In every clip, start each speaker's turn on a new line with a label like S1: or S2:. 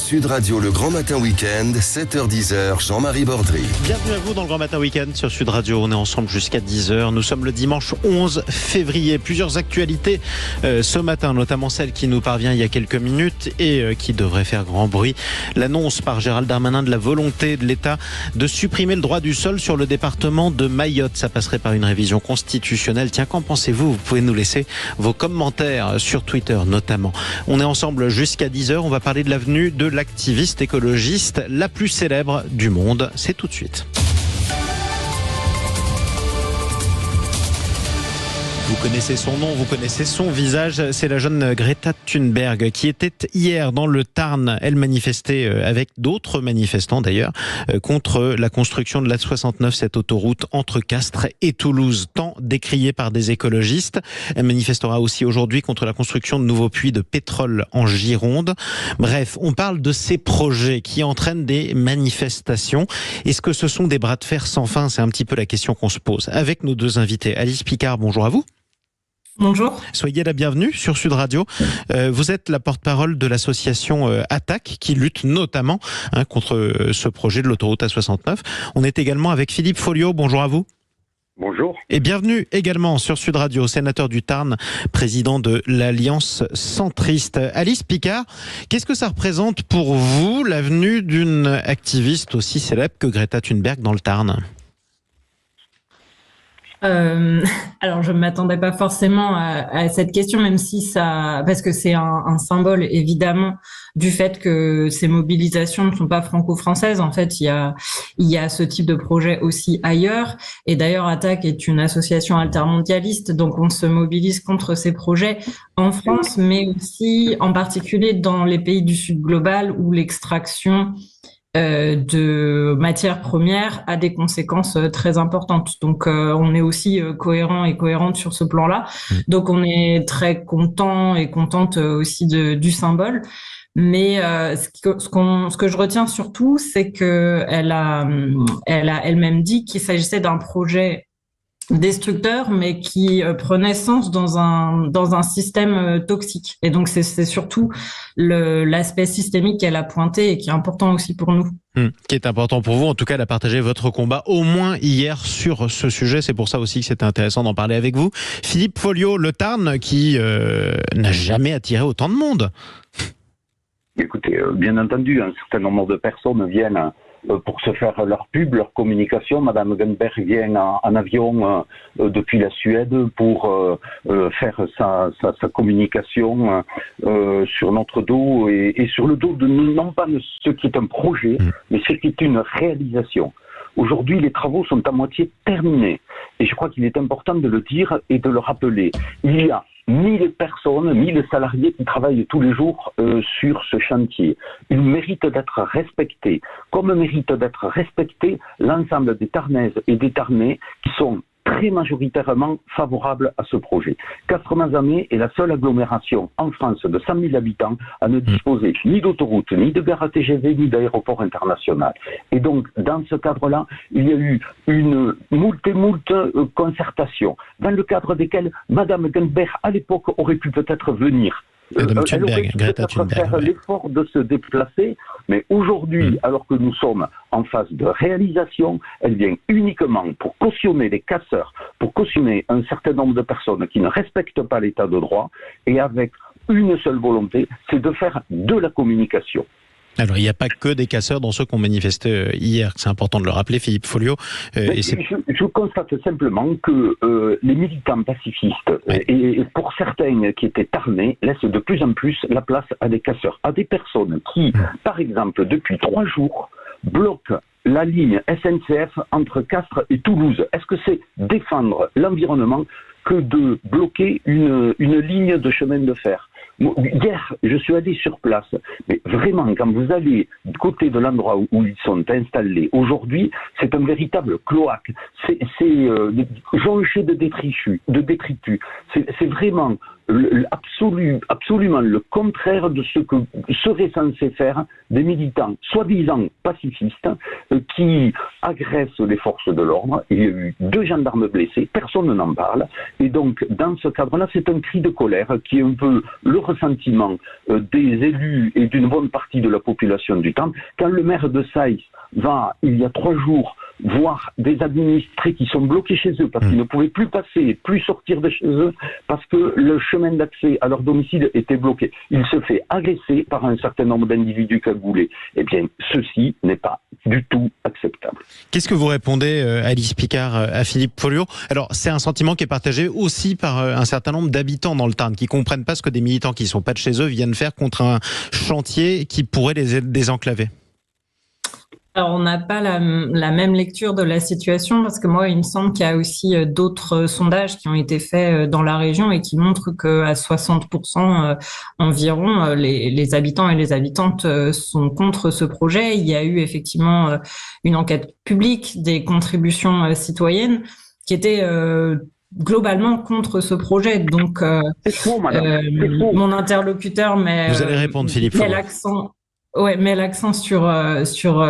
S1: Sud Radio, le Grand Matin Week-end, 7h-10h, Jean-Marie Bordry.
S2: Bienvenue à vous dans le Grand Matin Week-end sur Sud Radio. On est ensemble jusqu'à 10h. Nous sommes le dimanche 11 février. Plusieurs actualités ce matin, notamment celle qui nous parvient il y a quelques minutes et qui devrait faire grand bruit. L'annonce par Gérald Darmanin de la volonté de l'État de supprimer le droit du sol sur le département de Mayotte. Ça passerait par une révision constitutionnelle. Tiens, qu'en pensez-vous ? Vous pouvez nous laisser vos commentaires sur Twitter notamment. On est ensemble jusqu'à 10h. On va parler de l'avenue de l'activiste écologiste la plus célèbre du monde. C'est tout de suite. Vous connaissez son nom, vous connaissez son visage, c'est la jeune Greta Thunberg qui était hier dans le Tarn. Elle manifestait avec d'autres manifestants d'ailleurs contre la construction de l'A69, cette autoroute entre Castres et Toulouse, tant décriée par des écologistes. Elle manifestera aussi aujourd'hui contre la construction de nouveaux puits de pétrole en Gironde. Bref, on parle de ces projets qui entraînent des manifestations. Est-ce que ce sont des bras de fer sans fin ? C'est un petit peu la question qu'on se pose. Avec nos deux invités, Alice Picard, bonjour à vous.
S3: Bonjour.
S2: Soyez la bienvenue sur Sud Radio. Vous êtes la porte-parole de l'association Attaque qui lutte notamment contre ce projet de l'autoroute A69. On est également avec Philippe Folliot. Bonjour à vous.
S4: Bonjour.
S2: Et bienvenue également sur Sud Radio, sénateur du Tarn, président de l'Alliance centriste. Alice Picard, qu'est-ce que ça représente pour vous l'avenue d'une activiste aussi célèbre que Greta Thunberg dans le Tarn ?
S3: Alors, je ne m'attendais pas forcément à cette question, même si ça, parce que c'est un symbole évidemment du fait que ces mobilisations ne sont pas franco-françaises. En fait, il y a ce type de projet aussi ailleurs. Et d'ailleurs, Attaque est une association altermondialiste, donc on se mobilise contre ces projets en France, mais aussi en particulier dans les pays du Sud global où l'extraction de matières premières a des conséquences très importantes. Donc, on est aussi cohérent et cohérente sur ce plan-là. Donc, on est très content et contente aussi du symbole. Mais ce que je retiens surtout, c'est que elle a elle-même dit qu'il s'agissait d'un projet destructeur, mais qui prenait sens dans un système toxique. Et donc, c'est surtout l'aspect systémique qu'elle a pointé et qui est important aussi pour nous.
S2: Qui est important pour vous. En tout cas, elle a partagé votre combat au moins hier sur ce sujet. C'est pour ça aussi que c'était intéressant d'en parler avec vous. Philippe Folliot, le Tarn, qui n'a jamais attiré autant de monde.
S4: Écoutez, bien entendu, un certain nombre de personnes viennent pour se faire leur pub, leur communication. Madame Thunberg vient en avion depuis la Suède pour faire sa communication sur notre dos et sur le dos de non pas de ce qui est un projet, mais ce qui est une réalisation. Aujourd'hui, les travaux sont à moitié terminés. Et je crois qu'il est important de le dire et de le rappeler. Il y a 1000 personnes, 1000 salariés qui travaillent tous les jours sur ce chantier. Ils méritent d'être respectés, comme mérite d'être respecté l'ensemble des Tarnaises et des Tarnais qui sont très majoritairement favorables à ce projet. Castres-Mazamet est la seule agglomération en France de 100 000 habitants à ne disposer ni d'autoroute, ni de gare à TGV, ni d'aéroport international. Et donc, dans ce cadre-là, il y a eu une moult concertations, dans le cadre desquelles Madame Thunberg, à l'époque, aurait pu peut-être venir. Elle aurait pu peut-être faire l'effort de se déplacer, mais aujourd'hui, alors que nous sommes en phase de réalisation, elle vient uniquement pour cautionner les casseurs, pour cautionner un certain nombre de personnes qui ne respectent pas l'état de droit, et avec une seule volonté, c'est de faire de la communication.
S2: Alors, il n'y a pas que des casseurs dans ceux qui ont manifesté hier, c'est important de le rappeler, Philippe Folliot.
S4: Je constate simplement que les militants pacifistes, et pour certains qui étaient tarnés, laissent de plus en plus la place à des casseurs, à des personnes qui, par exemple, depuis 3 jours, bloquent la ligne SNCF entre Castres et Toulouse. Est-ce que c'est défendre l'environnement que de bloquer une ligne de chemin de fer ? Hier, je suis allé sur place, mais vraiment, quand vous allez du côté de l'endroit où ils sont installés, aujourd'hui, c'est un véritable cloaque. C'est jonché de détritus. C'est vraiment absolument le contraire de ce que seraient censés faire des militants soi-disant pacifistes qui agressent les forces de l'ordre. Il y a eu 2 gendarmes blessés, personne n'en parle. Et donc, dans ce cadre-là, c'est un cri de colère qui est un peu le ressentiment des élus et d'une bonne partie de la population du Tarn. Quand le maire de Saïs va, il y a 3 jours, voir des administrés qui sont bloqués chez eux parce qu'ils ne pouvaient plus passer, plus sortir de chez eux parce que le chemin d'accès à leur domicile était bloqué. Il se fait agresser par un certain nombre d'individus cagoulés. Eh bien, ceci n'est pas du tout acceptable.
S2: Qu'est-ce que vous répondez, Alice Picard, à Philippe Folliot? Alors, c'est un sentiment qui est partagé aussi par un certain nombre d'habitants dans le Tarn qui comprennent pas ce que des militants qui sont pas de chez eux viennent faire contre un chantier qui pourrait les désenclaver.
S3: Alors, on n'a pas la même lecture de la situation parce que moi, il me semble qu'il y a aussi d'autres sondages qui ont été faits dans la région et qui montrent qu'à 60% environ, les habitants et les habitantes sont contre ce projet. Il y a eu effectivement une enquête publique des contributions citoyennes qui était globalement contre ce projet. Donc,
S4: c'est faux, madame. C'est faux.
S3: Mon interlocuteur
S2: vous allez répondre, Philippe Folliot.
S3: Met l'accent sur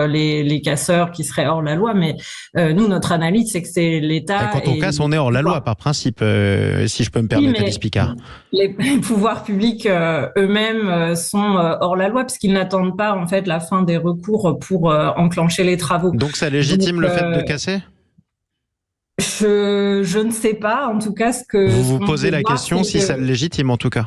S3: les casseurs qui seraient hors la loi, mais nous, notre analyse, c'est que c'est l'État...
S2: Quand on casse, on est hors la loi, par principe, si je peux me permettre, Alice Picard.
S3: Les pouvoirs publics eux-mêmes sont hors la loi, puisqu'ils n'attendent pas, en fait, la fin des recours pour enclencher les travaux.
S2: Donc ça légitime le fait de casser ?
S3: Je ne sais pas, en tout cas, ce que...
S2: Vous posez la question si ça le légitime, en tout cas.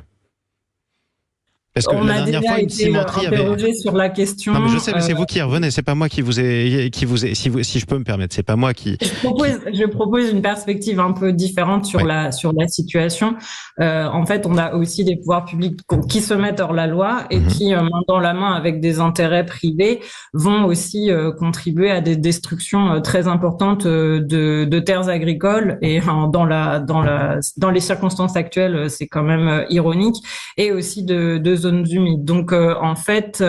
S2: Parce que
S3: on
S2: la
S3: a
S2: dernière
S3: déjà
S2: fois, une
S3: été
S2: cimenterie
S3: interrogé sur la question.
S2: Non, mais je sais, mais c'est vous qui revenez. C'est pas moi qui vous ai, si je peux me permettre, c'est pas moi qui.
S3: Je propose une perspective un peu différente sur la situation. En fait, on a aussi des pouvoirs publics qui se mettent hors la loi et qui, main dans la main avec des intérêts privés, vont aussi contribuer à des destructions très importantes de terres agricoles. Et dans les circonstances actuelles, c'est quand même ironique. Et aussi de zones humides. Donc, en fait,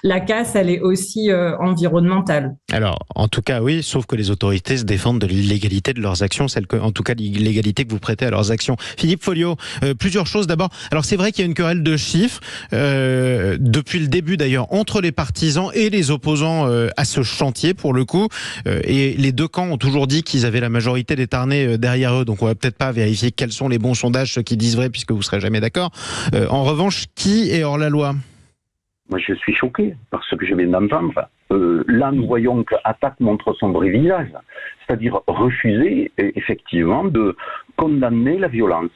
S3: la casse, elle est aussi environnementale.
S2: Alors, en tout cas, oui, sauf que les autorités se défendent de l'illégalité de leurs actions, en tout cas, l'illégalité que vous prêtez à leurs actions. Philippe Folliot, plusieurs choses. D'abord, alors c'est vrai qu'il y a une querelle de chiffres, depuis le début d'ailleurs, entre les partisans et les opposants à ce chantier, pour le coup. Et les 2 camps ont toujours dit qu'ils avaient la majorité des Tarnais derrière eux, donc on va peut-être pas vérifier quels sont les bons sondages, ceux qui disent vrai, puisque vous serez jamais d'accord. En revanche, qui est hors la loi ?
S4: Moi, je suis choqué par ce que je viens d'entendre. Là, nous voyons qu'Attaque montre son vrai visage, c'est-à-dire refuser, effectivement, de condamner la violence.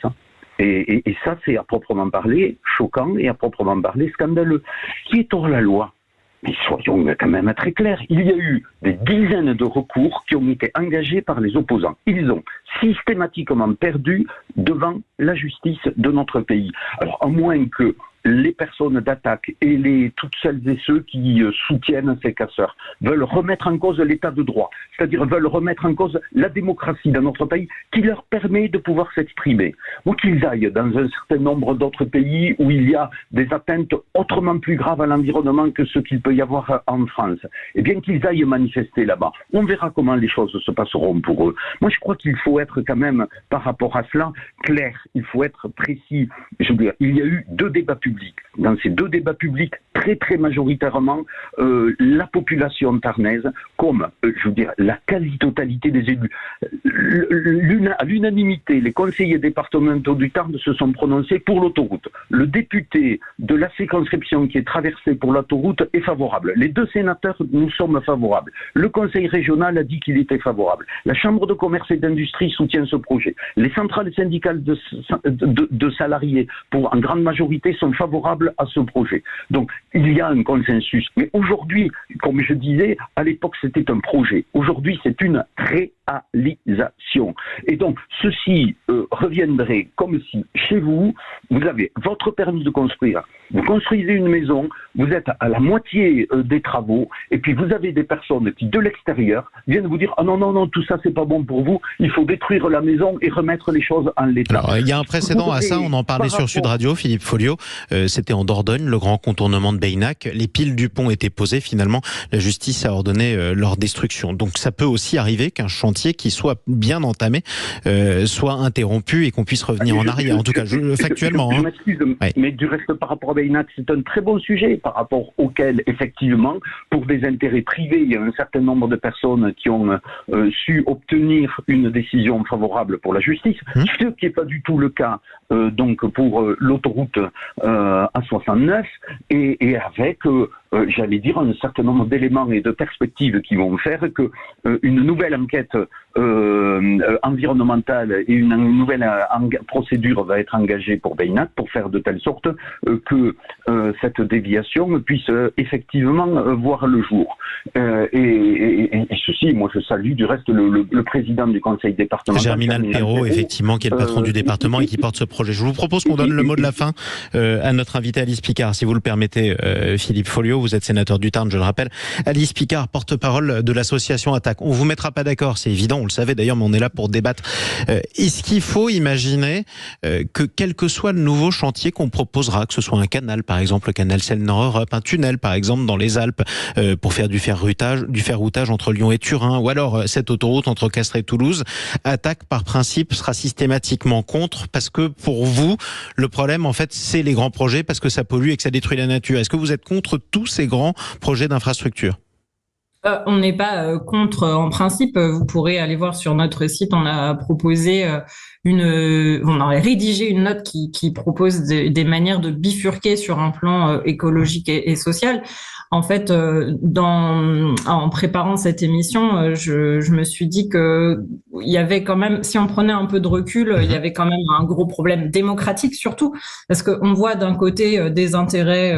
S4: Et ça, c'est à proprement parler choquant et à proprement parler scandaleux. Qui est hors la loi ? Mais soyons quand même très clairs, il y a eu des dizaines de recours qui ont été engagés par les opposants. Ils ont systématiquement perdu devant la justice de notre pays. Alors, à moins que les personnes d'Attaque et toutes celles et ceux qui soutiennent ces casseurs veulent remettre en cause l'état de droit, c'est-à-dire veulent remettre en cause la démocratie dans notre pays qui leur permet de pouvoir s'exprimer, ou qu'ils aillent dans un certain nombre d'autres pays où il y a des atteintes autrement plus graves à l'environnement que ce qu'il peut y avoir en France, et bien qu'ils aillent manifester là-bas. On verra comment les choses se passeront pour eux. Moi, je crois qu'il faut être quand même, par rapport à cela, clair. Il faut être précis. Je veux dire, il y a eu 2 débats publics. Dans ces 2 débats publics, très très majoritairement, la population tarnaise, comme je veux dire la quasi-totalité des élus, à l'unanimité, les conseillers départementaux du Tarn se sont prononcés pour l'autoroute. Le député de la circonscription qui est traversée pour l'autoroute est favorable. Les 2 sénateurs, nous sommes favorables. Le conseil régional a dit qu'il était favorable. La chambre de commerce et d'industrie soutient ce projet. Les centrales syndicales de salariés, en grande majorité, sont favorables à ce projet. Donc, il y a un consensus. Mais aujourd'hui, comme je disais, à l'époque, c'était un projet. Aujourd'hui, c'est une réalisation. Et donc, ceci reviendrait comme si, chez vous, vous avez votre permis de construire. Vous construisez une maison, vous êtes à la moitié des travaux, et puis vous avez des personnes qui, de l'extérieur, viennent vous dire « Ah non, non, non, tout ça, c'est pas bon pour vous, il faut détruire la maison et remettre les choses en l'état. »
S2: Alors, il y a un précédent à ça, on en parlait sur Sud Radio, Philippe Folliot, c'était en Dordogne, le grand contournement de Beynac. Les piles du pont étaient posées. Finalement, la justice a ordonné leur destruction. Donc ça peut aussi arriver qu'un chantier qui soit bien entamé soit interrompu et qu'on puisse revenir en arrière. En tout cas, factuellement.
S4: Je m'excuse, mais du reste, par rapport à Beynac, c'est un très bon sujet par rapport auquel, effectivement, pour des intérêts privés, il y a un certain nombre de personnes qui ont su obtenir une décision favorable pour la justice, ce qui n'est pas du tout le cas donc pour l'autoroute A69 et avec j'allais dire un certain nombre d'éléments et de perspectives qui vont faire que une nouvelle enquête environnementale et une nouvelle procédure va être engagée pour Beynac pour faire de telle sorte que cette déviation puisse effectivement voir le jour. Et ceci, moi je salue du reste le président du conseil départemental.
S2: Germinal Perrault, effectivement, qui est le patron du département et qui porte ce projet. Je vous propose qu'on donne le mot de la fin à notre invité Alice Picard, si vous le permettez, Philippe Folliot. Vous êtes sénateur du Tarn, je le rappelle. Alice Picard, porte-parole de l'association Attac. On vous mettra pas d'accord, c'est évident, on le savait d'ailleurs, mais on est là pour débattre. Est-ce qu'il faut imaginer que quel que soit le nouveau chantier qu'on proposera, que ce soit un canal, par exemple le canal Seine-Nord-Europe, un tunnel, par exemple, dans les Alpes, pour faire du ferroutage entre Lyon et Turin, ou alors cette autoroute entre Castres et Toulouse, Attac, par principe, sera systématiquement contre, parce que pour vous, le problème, en fait, c'est les grands projets, parce que ça pollue et que ça détruit la nature. Est-ce que vous êtes contre tous ces grands projets d'infrastructure?
S3: On n'est pas contre en principe. Vous pourrez aller voir sur notre site. On a proposé on a rédigé une note qui propose des manières de bifurquer sur un plan écologique et social. En fait, en préparant cette émission, je me suis dit que il y avait quand même, si on prenait un peu de recul, il y avait quand même un gros problème démocratique surtout, parce qu'on voit d'un côté des intérêts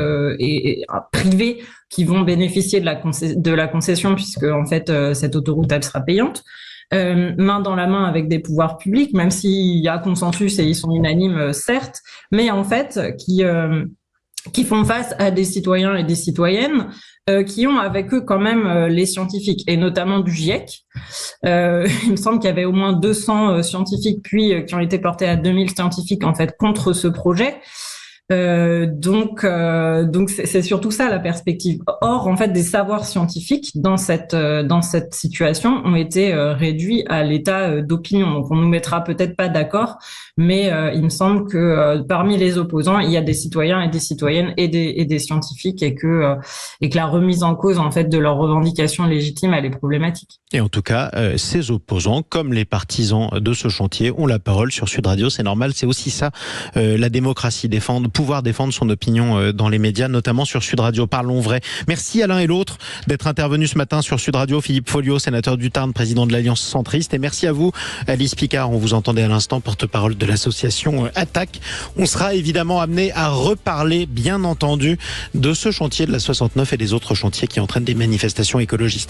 S3: privés qui vont bénéficier de la concession, puisque en fait cette autoroute elle sera payante. Main dans la main avec des pouvoirs publics, même s'il y a consensus et ils sont unanimes, certes, mais en fait qui font face à des citoyens et des citoyennes qui ont avec eux quand même les scientifiques, et notamment du GIEC. Il me semble qu'il y avait au moins 200 scientifiques, puis qui ont été portés à 2000 scientifiques en fait contre ce projet. Donc c'est surtout ça la perspective. Or, en fait, des savoirs scientifiques dans cette situation ont été réduits à l'état d'opinion. Donc, on nous mettra peut-être pas d'accord, mais il me semble que parmi les opposants, il y a des citoyens et des citoyennes et des scientifiques, et que la remise en cause en fait de leurs revendications légitimes, elle est problématique.
S2: Et en tout cas, ces opposants, comme les partisans de ce chantier, ont la parole sur Sud Radio. C'est normal, c'est aussi ça, la démocratie, pouvoir défendre son opinion dans les médias, notamment sur Sud Radio. Parlons vrai. Merci à l'un et l'autre d'être intervenus ce matin sur Sud Radio. Philippe Folliot, sénateur du Tarn, président de l'Alliance centriste. Et merci à vous, Alice Picard. On vous entendait à l'instant, porte-parole de l'association Attac. On sera évidemment amené à reparler, bien entendu, de ce chantier de la 69 et des autres chantiers qui entraînent des manifestations écologistes.